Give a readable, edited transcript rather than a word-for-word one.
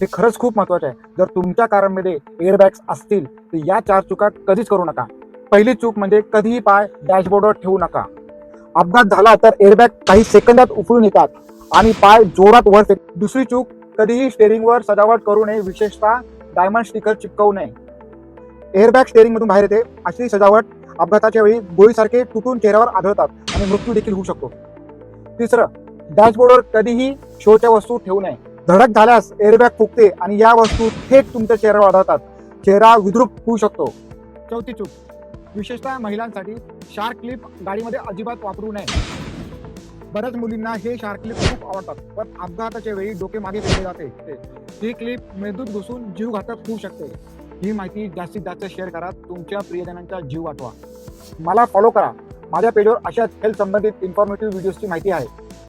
हे खरंच खूप महत्त्वाचं आहे. जर तुमच्या कारमध्ये एअरबॅग्स असतील तर या 4 चुका कधीच करू नका. पहिली चूक म्हणजे कधीही पाय डॅशबोर्डवर ठेवू नका. अपघात झाला तर एअरबॅग काही सेकंदात उफळून येतात आणि पाय जोरात वर फेकतात. दुसरी चूक, कधीही स्टेअरिंगवर सजावट करू नये, विशेषतः डायमंड स्टिकर चिपकवू नये. एअरबॅग स्टेअरिंग मधून बाहेर येते. अशी सजावट अपघाताच्या वेळी गोळीसारखे तुटून चेहऱ्यावर आढळतात आणि मृत्यू देखील होऊ शकतो. तिसरं, डॅशबोर्डवर कधीही शोच्या वस्तू ठेवू नये. धडक झाल्यास एअरबॅग फुगते आणि या वस्तू थेट तुमच्या चेहऱ्यावर आढळतात. चेहरा विद्रूप होऊ शकतो. चौथी चूक, विशेषतः महिलांसाठी, शार्क क्लिप गाडीमध्ये अजिबात वापरू नये. बऱ्याच मुलींना हे शार्क क्लिप खूप आवडतात, पण अपघाताच्या वेळी डोके मागे फेकले जाते. ही क्लिप मेंदूत घुसून जीव घातक होऊ शकते. ही माहिती जास्तीत जास्त शेअर करा. तुमच्या प्रियजनांचा जीव वाचवा. मला फॉलो करा. माझ्या पेजवर अशाच हेल्थ संबंधित इन्फॉर्मेटिव्ह व्हिडिओजची माहिती आहे.